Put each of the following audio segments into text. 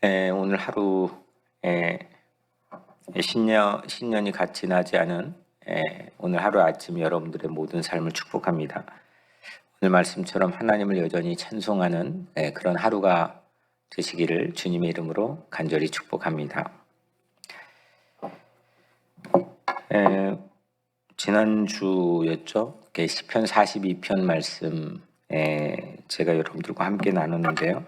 오늘 하루 신년이 갓 지나지 않은 오늘 하루 아침 여러분들의 모든 삶을 축복합니다. 오늘 말씀처럼 하나님을 여전히 찬송하는 그런 하루가 되시기를 주님의 이름으로 간절히 축복합니다. 지난주였죠. 시편 42편 말씀 제가 여러분들과 함께 나눴는데요.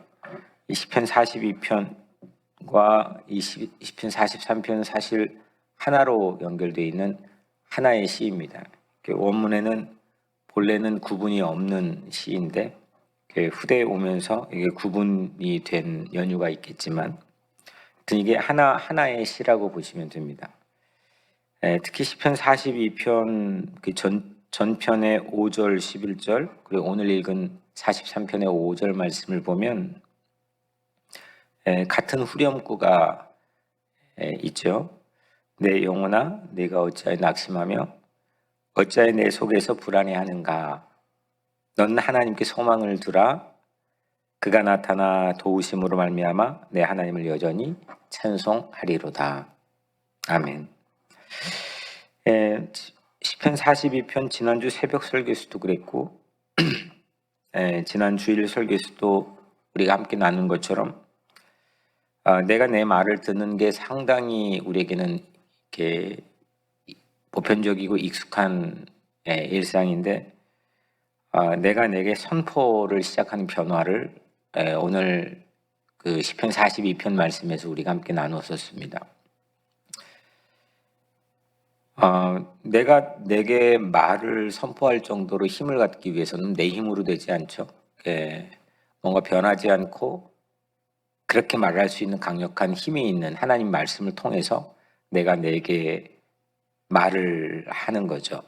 이 시편 42편과 이 시편 43편은 사실 하나로 연결되어 있는 하나의 시입니다. 원문에는 본래는 구분이 없는 시인데 후대에 오면서 이게 구분이 된 연유가 있겠지만 이게 하나의 시라고 보시면 됩니다. 특히 시편 42편 전편의 5절 11절 그리고 오늘 읽은 43편의 5절 말씀을 보면 같은 후렴구가 있죠. 내 영혼아 네가 어찌하여 낙심하며 어찌하여 내 속에서 불안해하는가. 너는 하나님께 소망을 두라. 그가 나타나 도우심으로 말미암아 내 하나님을 여전히 찬송하리로다. 아멘. 시편 42편 지난주 새벽 설교에서도 그랬고 지난 주일 설교에서도 우리가 함께 나눈 것처럼 내가 내 말을 듣는 게 상당히 우리에게는 이렇게 보편적이고 익숙한 일상인데 내가 내게 선포를 시작하는 변화를 오늘 그 시편 42편 말씀에서 우리가 함께 나눴었습니다. 내가 내게 말을 선포할 정도로 힘을 갖기 위해서는 내 힘으로 되지 않죠. 뭔가 변하지 않고 그렇게 말할 수 있는 강력한 힘이 있는 하나님 말씀을 통해서 내가 내게 말을 하는 거죠.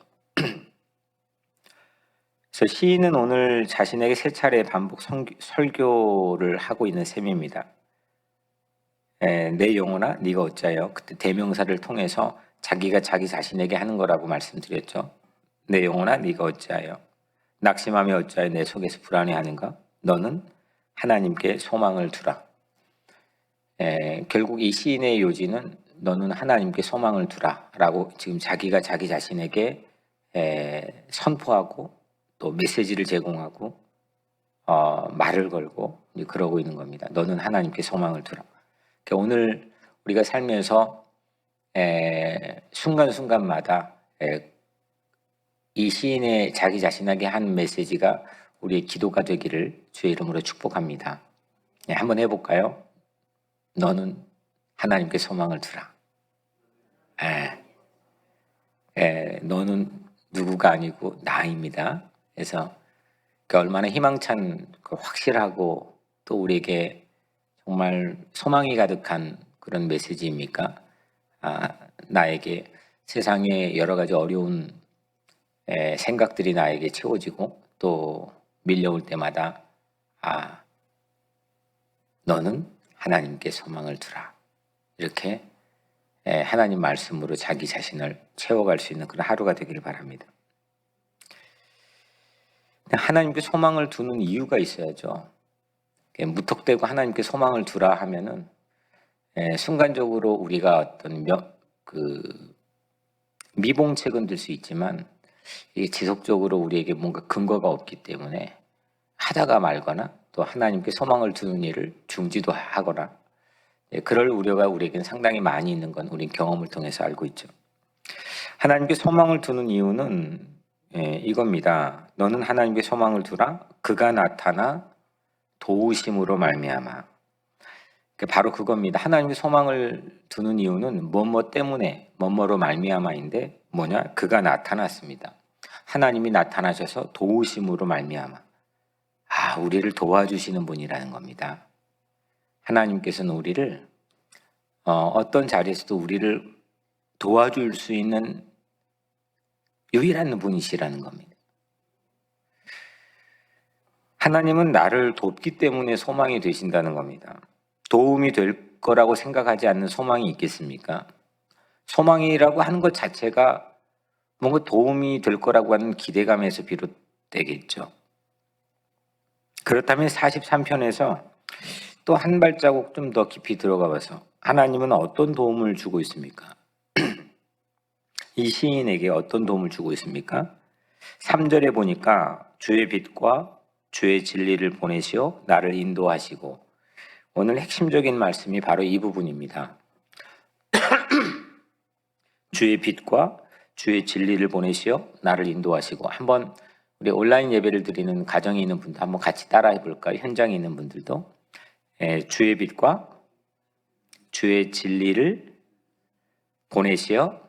그래서 시인은 오늘 자신에게 세 차례 반복 설교를 하고 있는 셈입니다. 내 영혼아 네가 어찌하여, 그때 대명사를 통해서 자기가 자기 자신에게 하는 거라고 말씀드렸죠. 내 영혼아 네가 어찌하여 낙심하며 어찌하여 내 속에서 불안해하는가. 너는 하나님께 소망을 두라. 결국 이 시인의 요지는 너는 하나님께 소망을 두라 라고 지금 자기가 자기 자신에게 선포하고 또 메시지를 제공하고 말을 걸고 그러고 있는 겁니다. 너는 하나님께 소망을 두라. 오늘 우리가 살면서 순간순간마다 이 시인의 자기 자신에게 한 메시지가 우리의 기도가 되기를 주의 이름으로 축복합니다. 한번 해볼까요? 너는 하나님께 소망을 두라. 너는 누구가 아니고 나입니다. 그래서 얼마나 희망찬, 확실하고 또 우리에게 정말 소망이 가득한 그런 메시지입니까? 나에게 세상에 여러 가지 어려운 생각들이 나에게 채워지고 또 밀려올 때마다 너는 하나님께 소망을 두라. 이렇게 하나님 말씀으로 자기 자신을 채워갈 수 있는 그런 하루가 되기를 바랍니다. 하나님께 소망을 두는 이유가 있어야죠. 무턱대고 하나님께 소망을 두라 하면은 순간적으로 우리가 어떤 미봉책은 들 수 있지만 이게 지속적으로 우리에게 뭔가 근거가 없기 때문에 하다가 말거나 또 하나님께 소망을 두는 일을 중지도 하거나 그럴 우려가 우리에게는 상당히 많이 있는 건 우리 경험을 통해서 알고 있죠. 하나님께 소망을 두는 이유는 이겁니다. 너는 하나님께 소망을 두라. 그가 나타나 도우심으로 말미암아. 바로 그겁니다. 하나님께 소망을 두는 이유는 뭐뭐 때문에 뭐뭐로 말미암아인데 뭐냐? 그가 나타났습니다. 하나님이 나타나셔서 도우심으로 말미암아. 우리를 도와주시는 분이라는 겁니다. 하나님께서는 우리를 어떤 자리에서도 우리를 도와줄 수 있는 유일한 분이시라는 겁니다. 하나님은 나를 돕기 때문에 소망이 되신다는 겁니다. 도움이 될 거라고 생각하지 않는 소망이 있겠습니까? 소망이라고 하는 것 자체가 뭔가 도움이 될 거라고 하는 기대감에서 비롯되겠죠. 그렇다면 43편에서 또 한 발자국 좀 더 깊이 들어가 봐서 하나님은 어떤 도움을 주고 있습니까? 이 시인에게 어떤 도움을 주고 있습니까? 3절에 보니까 주의 빛과 주의 진리를 보내시어 나를 인도하시고, 오늘 핵심적인 말씀이 바로 이 부분입니다. 주의 빛과 주의 진리를 보내시어 나를 인도하시고, 한번 우리 온라인 예배를 드리는 가정에 있는 분들 한번 같이 따라해 볼까요? 현장에 있는 분들도 주의 빛과 주의 진리를 보내시어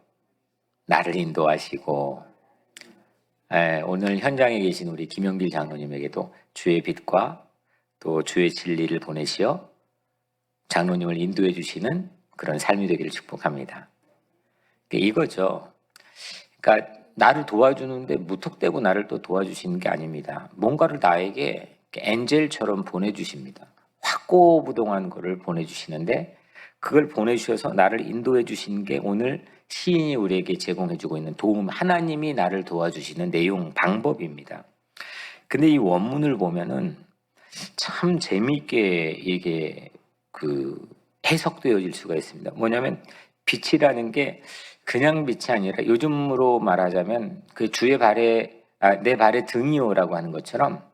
나를 인도하시고, 오늘 현장에 계신 우리 김영길 장로님에게도 주의 빛과 또 주의 진리를 보내시어 장로님을 인도해 주시는 그런 삶이 되기를 축복합니다. 이거죠. 그러니까 나를 도와주는데 무턱대고 나를 또 도와주시는 게 아닙니다. 뭔가를 나에게 엔젤처럼 보내주십니다. 확고부동한 거를 보내주시는데, 그걸 보내주셔서 나를 인도해 주시는 게 오늘 시인이 우리에게 제공해주고 있는 도움, 하나님이 나를 도와주시는 내용, 방법입니다. 근데 이 원문을 보면은 참 재미있게 이게 해석되어질 수가 있습니다. 뭐냐면 빛이라는 게 그냥 빛이 아니라, 요즘으로 말하자면 그 주의 발에 내 발의 등이오라고 하는 것처럼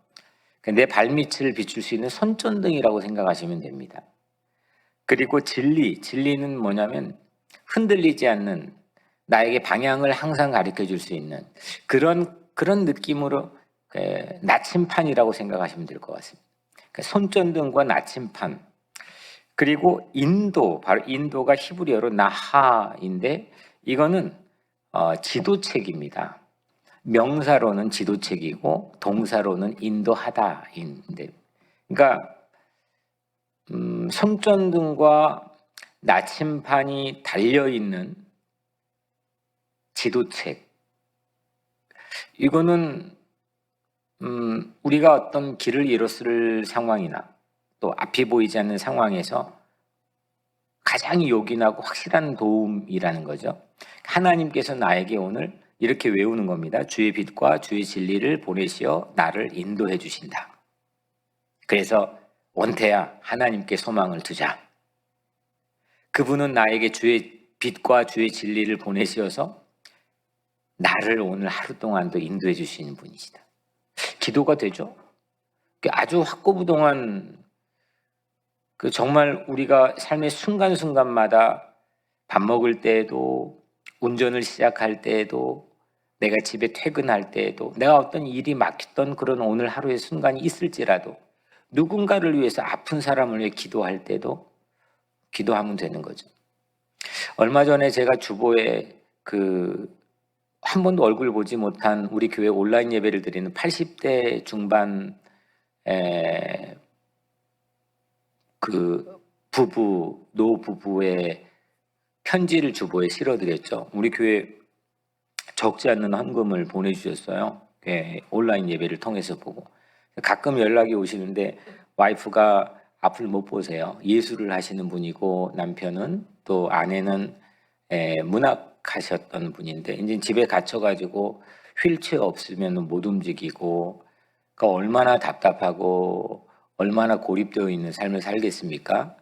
내 발밑을 비출 수 있는 손전등이라고 생각하시면 됩니다. 그리고 진리는 뭐냐면 흔들리지 않는, 나에게 방향을 항상 가르쳐 줄 수 있는 그런 느낌으로 나침판이라고 생각하시면 될 것 같습니다. 손전등과 나침판. 그리고 바로 인도가 히브리어로 나하인데, 이거는 지도책입니다. 명사로는 지도책이고 동사로는 인도하다인데, 그러니까 손전등과 나침판이 달려있는 지도책, 이거는 우리가 어떤 길을 잃었을 상황이나 또 앞이 보이지 않는 상황에서 가장 요긴하고 확실한 도움이라는 거죠. 하나님께서 나에게 오늘 이렇게 외우는 겁니다. 주의 빛과 주의 진리를 보내시어 나를 인도해 주신다. 그래서 원태야, 하나님께 소망을 두자. 그분은 나에게 주의 빛과 주의 진리를 보내시어서 나를 오늘 하루 동안도 인도해 주시는 분이시다. 기도가 되죠? 아주 확고부동한, 정말 우리가 삶의 순간순간마다 밥 먹을 때에도, 운전을 시작할 때에도, 내가 집에 퇴근할 때에도, 내가 어떤 일이 막혔던 그런 오늘 하루의 순간이 있을지라도, 누군가를 위해서, 아픈 사람을 위해 기도할 때도 기도하면 되는 거죠. 얼마 전에 제가 주보에 한 번도 얼굴 보지 못한 우리 교회 온라인 예배를 드리는 80대 중반 노부부의 편지를 주보에 실어드렸죠. 우리 교회 적지 않는 헌금을 보내주셨어요. 온라인 예배를 통해서 보고. 가끔 연락이 오시는데, 와이프가 앞을 못 보세요. 예술을 하시는 분이고, 남편은, 또 아내는 문학하셨던 분인데, 이제 집에 갇혀가지고 휠체어 없으면 못 움직이고, 그러니까 얼마나 답답하고 얼마나 고립되어 있는 삶을 살겠습니까?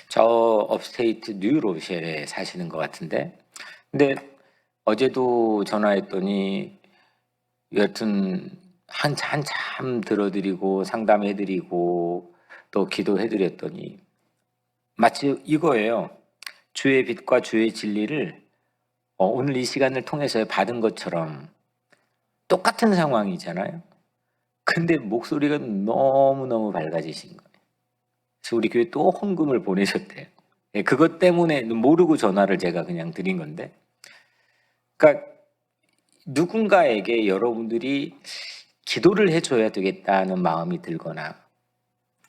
저 업스테이트 뉴로쉘에 사시는 것 같은데, 근데 어제도 전화했더니 여튼 한참 들어드리고 상담해드리고 또 기도해드렸더니 마치 이거예요. 주의 빛과 주의 진리를 오늘 이 시간을 통해서 받은 것처럼, 똑같은 상황이잖아요. 근데 목소리가 너무너무 밝아지신 거예요. 그래서 우리 교회 또 헌금을 보내셨대요. 그것 때문에 모르고 전화를 제가 그냥 드린 건데, 그러니까 누군가에게 여러분들이 기도를 해줘야 되겠다는 마음이 들거나,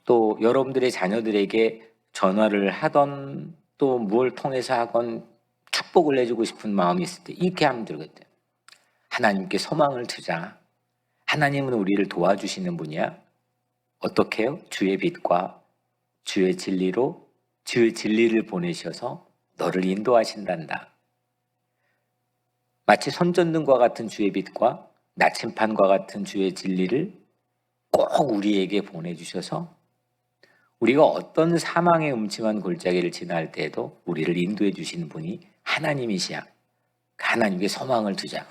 또 여러분들의 자녀들에게 전화를 하던, 또 뭘 통해서 하건 축복을 해주고 싶은 마음이 있을 때 이렇게 하면 되거든요. 하나님께 소망을 두자. 하나님은 우리를 도와주시는 분이야. 어떻게 해요? 주의 빛과 주의 진리로, 주의 진리를 보내셔서 너를 인도하신단다. 마치 손전등과 같은 주의 빛과 나침판과 같은 주의 진리를 꼭 우리에게 보내주셔서 우리가 어떤 사망의 음침한 골짜기를 지날 때에도 우리를 인도해 주시는 분이 하나님이시야. 하나님께 소망을 두자.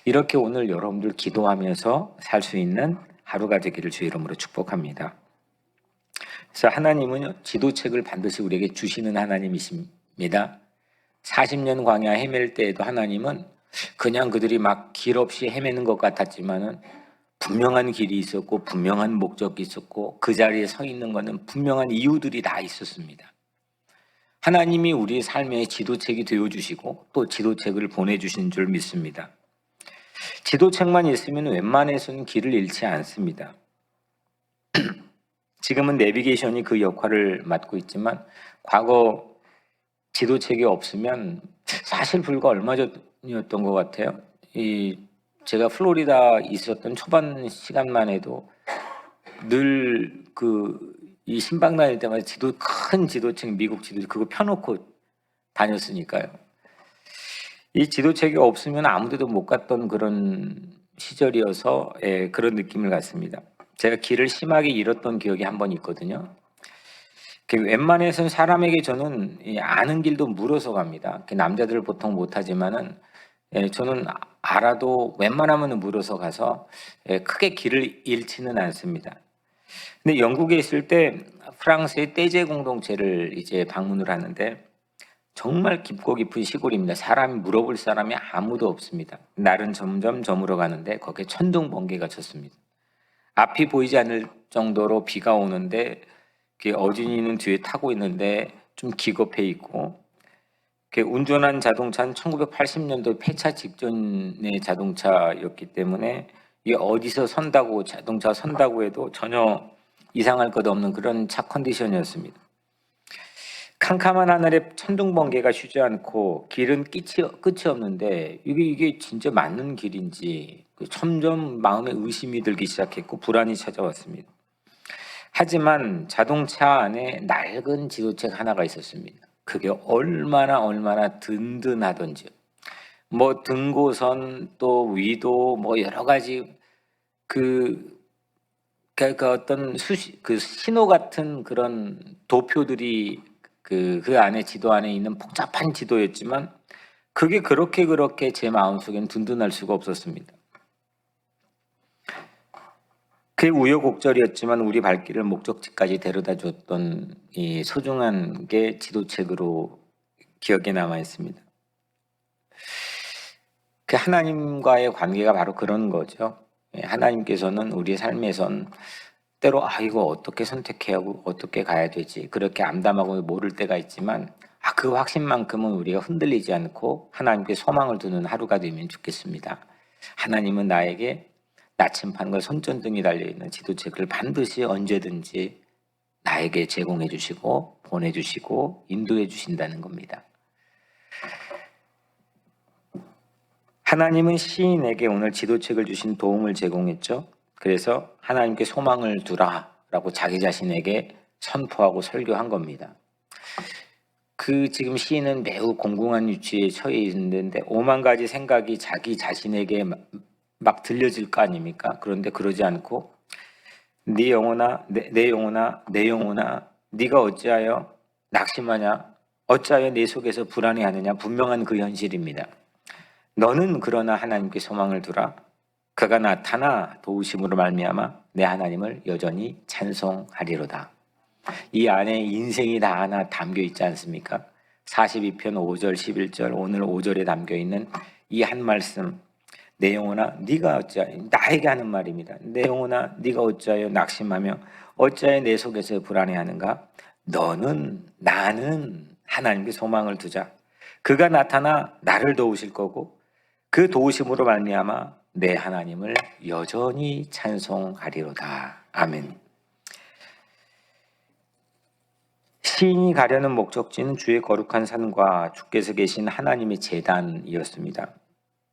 이렇게 오늘 여러분들 기도하면서 살 수 있는 하루가 되기를 주의 이름으로 축복합니다. 그래서 하나님은 지도책을 반드시 우리에게 주시는 하나님이십니다. 40년 광야 헤맬 때에도 하나님은 그냥 그들이 막 길 없이 헤매는 것 같았지만은 분명한 길이 있었고 분명한 목적이 있었고 그 자리에 서 있는 것은 분명한 이유들이 다 있었습니다. 하나님이 우리의 삶의 지도책이 되어주시고 또 지도책을 보내주신 줄 믿습니다. 지도책만 있으면 웬만해서는 길을 잃지 않습니다. 지금은 내비게이션이 그 역할을 맡고 있지만 과거 지도책이 없으면 사실 불과 얼마 전이었던 것 같아요. 제가 플로리다 있었던 초반 시간만 해도 늘 이 신방 다닐 때마다 큰 지도책, 미국 지도 그거 펴놓고 다녔으니까요. 이 지도책이 없으면 아무데도 못 갔던 그런 시절이어서 그런 느낌을 갖습니다. 제가 길을 심하게 잃었던 기억이 한 번 있거든요. 웬만해서는 사람에게 저는 아는 길도 물어서 갑니다. 남자들 보통 못하지만은 저는 알아도 웬만하면 물어서 가서 크게 길을 잃지는 않습니다. 근데 영국에 있을 때 프랑스의 떼제 공동체를 이제 방문을 하는데 정말 깊고 깊은 시골입니다. 사람이 물어볼 사람이 아무도 없습니다. 날은 점점 저물어 가는데 거기에 천둥 번개가 쳤습니다. 앞이 보이지 않을 정도로 비가 오는데 어진이는 뒤에 타고 있는데 좀 기겁해 있고 운전한 자동차는 1980년도 폐차 직전의 자동차였기 때문에 이게 어디서 자동차 선다고 해도 전혀 이상할 것 없는 그런 차 컨디션이었습니다. 캄캄한 하늘에 천둥 번개가 쉬지 않고 길은 끝이 없는데 이게 진짜 맞는 길인지 점점 마음에 의심이 들기 시작했고 불안이 찾아왔습니다. 하지만 자동차 안에 낡은 지도책 하나가 있었습니다. 그게 얼마나 든든하던지요. 등고선 또 위도 여러 가지 어떤 신호 같은 그런 도표들이 그 안에 지도 안에 있는 복잡한 지도였지만 그게 그렇게 제 마음속에는 든든할 수가 없었습니다. 그게 우여곡절이었지만 우리 발길을 목적지까지 데려다 줬던 이 소중한 게 지도책으로 기억에 남아 있습니다. 그 하나님과의 관계가 바로 그런 거죠. 하나님께서는 우리의 삶에선 때로 이거 어떻게 선택해야 하고 어떻게 가야 되지 그렇게 암담하고 모를 때가 있지만 그 확신만큼은 우리가 흔들리지 않고 하나님께 소망을 두는 하루가 되면 좋겠습니다. 하나님은 나에게 나침판과 손전등이 달려있는 지도책을 반드시 언제든지 나에게 제공해 주시고 보내주시고 인도해 주신다는 겁니다. 하나님은 시인에게 오늘 지도책을 주신 도움을 제공했죠. 그래서 하나님께 소망을 두라라고 자기 자신에게 선포하고 설교한 겁니다. 지금 시인은 매우 공공한 위치에 처해 있는데 5만 가지 생각이 자기 자신에게 막 들려질 거 아닙니까? 그런데 그러지 않고 네 영혼아, 내 영혼아, 내 영혼아, 네가 어찌하여 낙심하냐? 어찌하여 내 속에서 불안해하느냐? 분명한 그 현실입니다. 너는 그러나 하나님께 소망을 두라. 그가 나타나 도우심으로 말미암아 내 하나님을 여전히 찬송하리로다. 이 안에 인생이 다 하나 담겨 있지 않습니까? 42편 5절 11절 오늘 5절에 담겨 있는 이 한 말씀 내 영혼아 네가 어찌하여 나에게 하는 말입니다. 내 영혼아 네가 어찌하여 낙심하며 어찌하여 내 속에서 불안해하는가? 나는 하나님께 소망을 두자. 그가 나타나 나를 도우실 거고 그 도우심으로 말미암아 내 하나님을 여전히 찬송하리로다. 아멘. 시인이 가려는 목적지는 주의 거룩한 산과 주께서 계신 하나님의 제단이었습니다.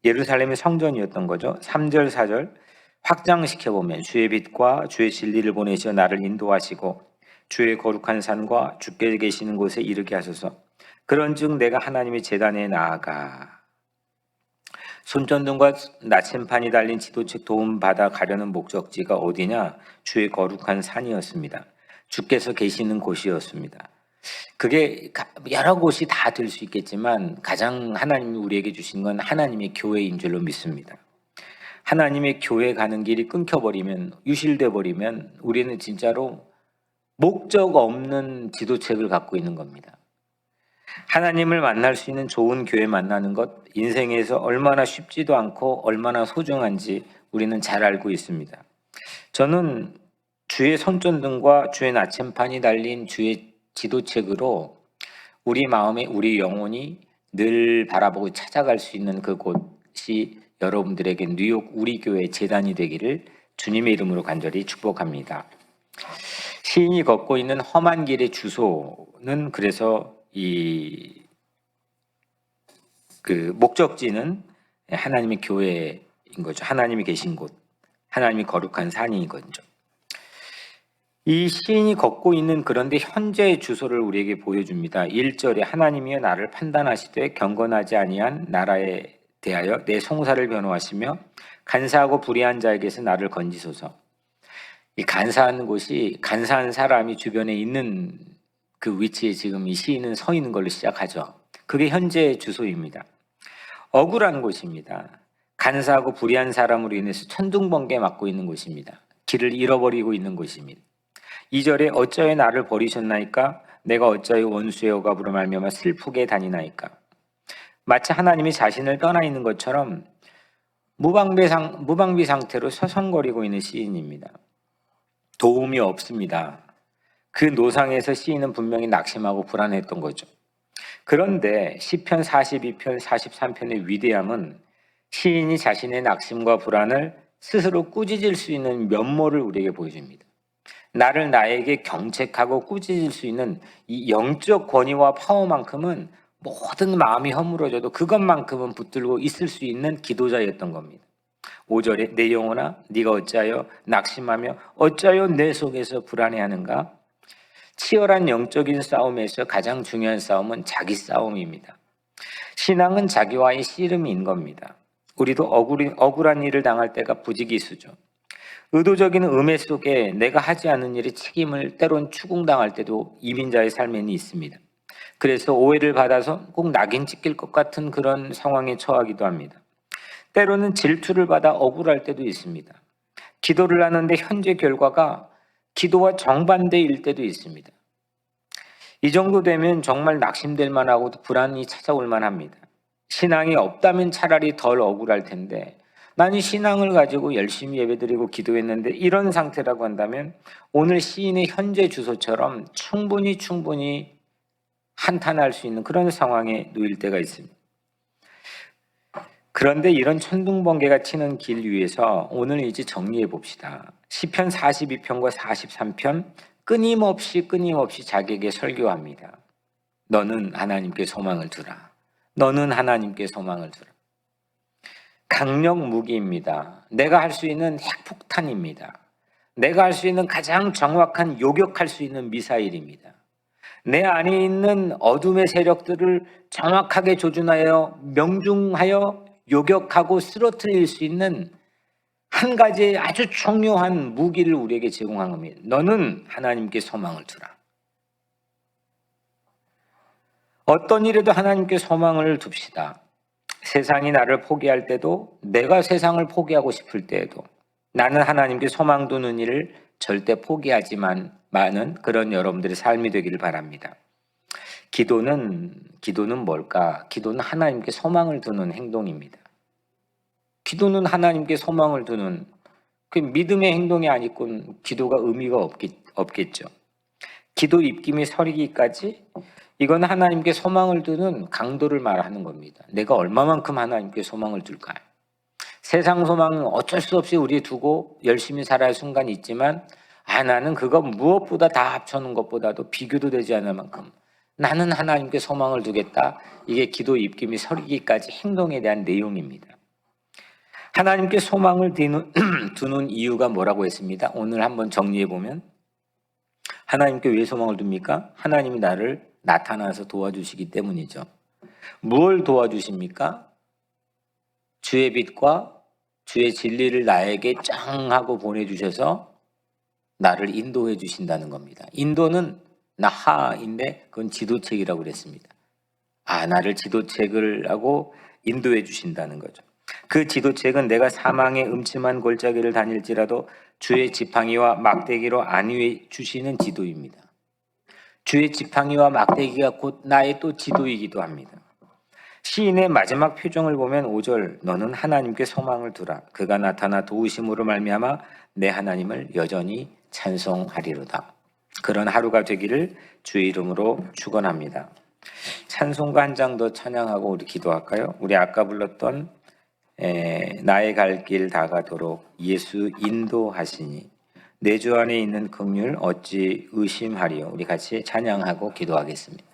예루살렘의 성전이었던 거죠. 3절 4절 확장시켜보면 주의 빛과 주의 진리를 보내시어 나를 인도하시고 주의 거룩한 산과 주께 계시는 곳에 이르게 하소서. 그런즉 내가 하나님의 제단에 나아가 손전등과 나침판이 달린 지도책 도움받아 가려는 목적지가 어디냐? 주의 거룩한 산이었습니다. 주께서 계시는 곳이었습니다. 그게 여러 곳이 다 될 수 있겠지만 가장 하나님이 우리에게 주신 건 하나님의 교회인 줄로 믿습니다. 하나님의 교회 가는 길이 끊겨버리면, 유실돼 버리면 우리는 진짜로 목적 없는 지도책을 갖고 있는 겁니다. 하나님을 만날 수 있는 좋은 교회 만나는 것, 인생에서 얼마나 쉽지도 않고 얼마나 소중한지 우리는 잘 알고 있습니다. 저는 주의 손전등과 주의 나침판이 달린 주의 지도책으로 우리 마음에 우리 영혼이 늘 바라보고 찾아갈 수 있는 그곳이 여러분들에게 뉴욕 우리 교회 재단이 되기를 주님의 이름으로 간절히 축복합니다. 시인이 걷고 있는 험한 길의 주소는 그래서 그 목적지는 하나님의 교회인 거죠. 하나님이 계신 곳, 하나님이 거룩한 산인 거죠. 이 시인이 걷고 있는 그런데 현재의 주소를 우리에게 보여줍니다. 1절에 하나님이여 나를 판단하시되 경건하지 아니한 나라에 대하여 내 송사를 변호하시며 간사하고 불의한 자에게서 나를 건지소서. 이 간사한 곳이 간사한 사람이 주변에 있는 그 위치에 지금 이 시인은 서 있는 걸로 시작하죠. 그게 현재의 주소입니다. 억울한 곳입니다. 간사하고 불의한 사람으로 인해서 천둥번개 맞고 있는 곳입니다. 길을 잃어버리고 있는 곳입니다. 2절에 어쩌여 나를 버리셨나이까? 내가 어쩌여 원수의 억압으로 말미암아 슬프게 다니나이까? 마치 하나님이 자신을 떠나 있는 것처럼 무방비 상태로 서성거리고 있는 시인입니다. 도움이 없습니다. 그 노상에서 시인은 분명히 낙심하고 불안했던 거죠. 그런데 시편 42편, 43편의 위대함은 시인이 자신의 낙심과 불안을 스스로 꾸짖을 수 있는 면모를 우리에게 보여줍니다. 나를 나에게 경책하고 꾸짖을 수 있는 이 영적 권위와 파워만큼은 모든 마음이 허물어져도 그것만큼은 붙들고 있을 수 있는 기도자였던 겁니다. 5절에 내 영혼아 네가 어찌하여 낙심하며 어찌하여 내 속에서 불안해하는가? 치열한 영적인 싸움에서 가장 중요한 싸움은 자기 싸움입니다. 신앙은 자기와의 씨름인 겁니다. 우리도 억울한 일을 당할 때가 부지기수죠. 의도적인 음해 속에 내가 하지 않은 일에 책임을 때론 추궁당할 때도 이민자의 삶에는 있습니다. 그래서 오해를 받아서 꼭 낙인 찍힐 것 같은 그런 상황에 처하기도 합니다. 때로는 질투를 받아 억울할 때도 있습니다. 기도를 하는데 현재 결과가 기도와 정반대일 때도 있습니다. 이 정도 되면 정말 낙심될 만하고 불안이 찾아올 만합니다. 신앙이 없다면 차라리 덜 억울할 텐데 나는 신앙을 가지고 열심히 예배드리고 기도했는데 이런 상태라고 한다면 오늘 시인의 현재 주소처럼 충분히 한탄할 수 있는 그런 상황에 놓일 때가 있습니다. 그런데 이런 천둥번개가 치는 길 위에서 오늘 이제 정리해 봅시다. 시편 42편과 43편 끊임없이 자기에게 설교합니다. 너는 하나님께 소망을 두라. 너는 하나님께 소망을 두라. 강력 무기입니다. 내가 할 수 있는 핵폭탄입니다. 내가 할 수 있는 가장 정확한 요격할 수 있는 미사일입니다. 내 안에 있는 어둠의 세력들을 정확하게 조준하여 명중하여 요격하고 쓰러뜨릴 수 있는 한 가지의 아주 중요한 무기를 우리에게 제공한 겁니다. 너는 하나님께 소망을 두라. 어떤 일에도 하나님께 소망을 둡시다. 세상이 나를 포기할 때도 내가 세상을 포기하고 싶을 때에도 나는 하나님께 소망 두는 일을 절대 포기하지만 많은 그런 여러분들의 삶이 되기를 바랍니다. 기도는 뭘까? 기도는 하나님께 소망을 두는 행동입니다. 기도는 하나님께 소망을 두는 그 믿음의 행동이 아니군 기도가 의미가 없겠죠. 기도 입김이 서리기까지 이건 하나님께 소망을 두는 강도를 말하는 겁니다. 내가 얼마만큼 하나님께 소망을 둘까요? 세상 소망은 어쩔 수 없이 우리 두고 열심히 살아야 할 순간이 있지만 나는 그거 무엇보다 다 합쳐놓은 것보다도 비교도 되지 않을 만큼 나는 하나님께 소망을 두겠다. 이게 기도 입김이 서리기까지 행동에 대한 내용입니다. 하나님께 소망을 두는 이유가 뭐라고 했습니다. 오늘 한번 정리해 보면 하나님께 왜 소망을 둡니까? 하나님이 나를 나타나서 도와주시기 때문이죠. 무엇을 도와주십니까? 주의 빛과 주의 진리를 나에게 짱 하고 보내주셔서 나를 인도해 주신다는 겁니다. 인도는 나하인데 그건 지도책이라고 그랬습니다. 나를 지도책을 하고 인도해 주신다는 거죠. 그 지도책은 내가 사망의 음침한 골짜기를 다닐지라도 주의 지팡이와 막대기로 안위해 주시는 지도입니다. 주의 지팡이와 막대기가 곧 나의 또 지도이기도 합니다. 시인의 마지막 표정을 보면 5절 너는 하나님께 소망을 두라. 그가 나타나 도우심으로 말미암아 내 하나님을 여전히 찬송하리로다. 그런 하루가 되기를 주의 이름으로 축원합니다. 찬송가 한 장 더 찬양하고 우리 기도할까요? 우리 아까 불렀던 나의 갈 길 다가도록 예수 인도하시니 내 주 안에 있는 긍휼 어찌 의심하리요. 우리 같이 찬양하고 기도하겠습니다.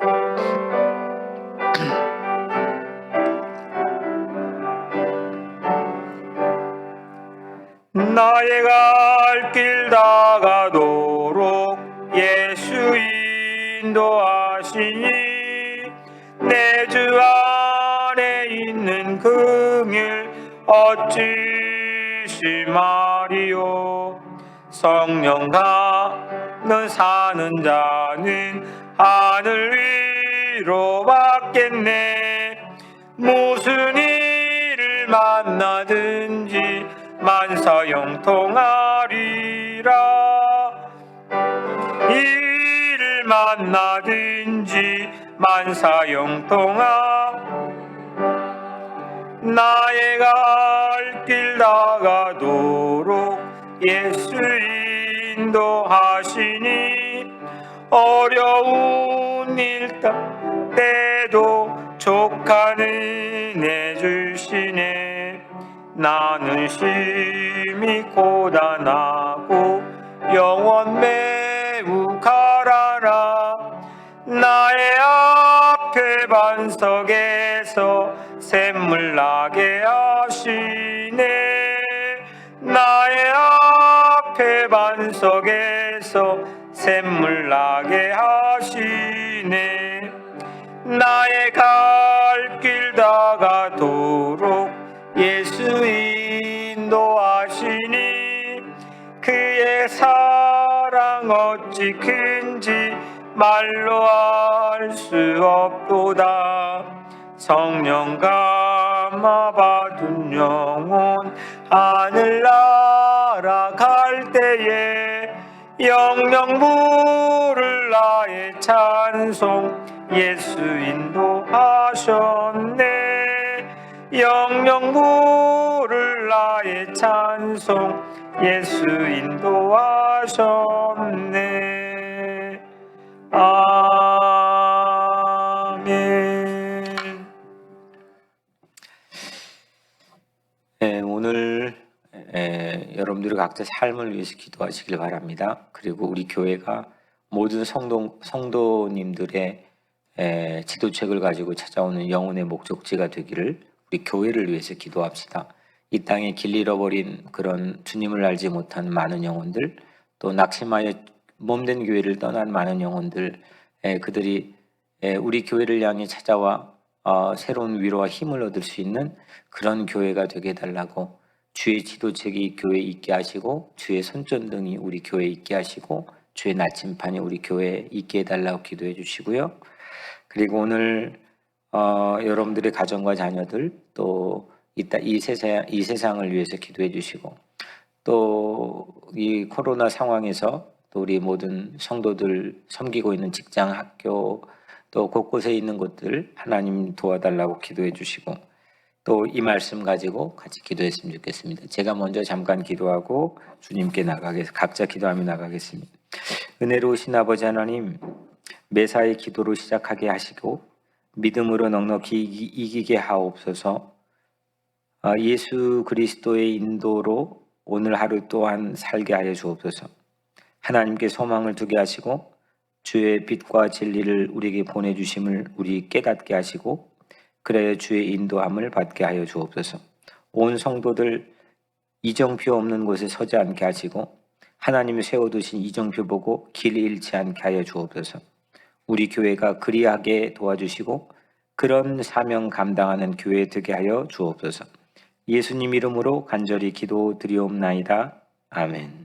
나의 갈 길 다가도록 예수 인도하시니 내 주 안에 있는 긍휼 어찌 심하리요. 성령과 사는 자는 하늘 위로 받겠네. 무슨 일을 만나든지 만사형통하리라. 일을 만나든지 만사형통하. 나의 갈 길 다가도록 예수 인도하시니 어려운 일 때도 족한 은혜 주시네. 나는 심히 고단하고 영원 매우 가라라. 나의 앞에 반석에서 샘물 나게 하시네. 나의 앞에 반석에서 샘물 나게 하시네. 나의 갈 길 다가도록 예수 인도하시니 그의 사랑 어찌 큰지 말로 알 수 없도다. 성령 감화 받은 영혼 하늘 날아갈 때에 영영 부를 나의 찬송 예수 인도하셨네. 영영 부를 나의 찬송 예수 인도하셨네. 아멘. 오늘 여러분들이 각자 삶을 위해서 기도하시길 바랍니다. 그리고 우리 교회가 모든 성도님들의 지도책을 가지고 찾아오는 영혼의 목적지가 되기를 우리 교회를 위해서 기도합시다. 이 땅에 길 잃어버린 그런 주님을 알지 못한 많은 영혼들, 또 낙심하여 몸된 교회를 떠난 많은 영혼들, 그들이 우리 교회를 향해 찾아와 새로운 위로와 힘을 얻을 수 있는 그런 교회가 되게 해달라고, 주의 지도책이 교회에 있게 하시고 주의 손전등이 우리 교회에 있게 하시고 주의 나침판이 우리 교회에 있게 해달라고 기도해 주시고요. 그리고 오늘 여러분들의 가정과 자녀들, 또 이 세상을 위해서 기도해 주시고, 또 이 코로나 상황에서 또 우리 모든 성도들 섬기고 있는 직장, 학교, 또 곳곳에 있는 곳들 하나님 도와달라고 기도해 주시고, 또 이 말씀 가지고 같이 기도했으면 좋겠습니다. 제가 먼저 잠깐 기도하고 주님께 각자 기도하며 나가겠습니다. 은혜로우신 아버지 하나님, 매사의 기도로 시작하게 하시고 믿음으로 넉넉히 이기게 하옵소서. 예수 그리스도의 인도로 오늘 하루 또한 살게 하여 주옵소서. 하나님께 소망을 두게 하시고 주의 빛과 진리를 우리에게 보내주심을 우리 깨닫게 하시고, 그래야 주의 인도함을 받게 하여 주옵소서. 온 성도들 이정표 없는 곳에 서지 않게 하시고 하나님이 세워두신 이정표 보고 길 잃지 않게 하여 주옵소서. 우리 교회가 그리하게 도와주시고 그런 사명 감당하는 교회 되게 하여 주옵소서. 예수님 이름으로 간절히 기도드리옵나이다. 아멘.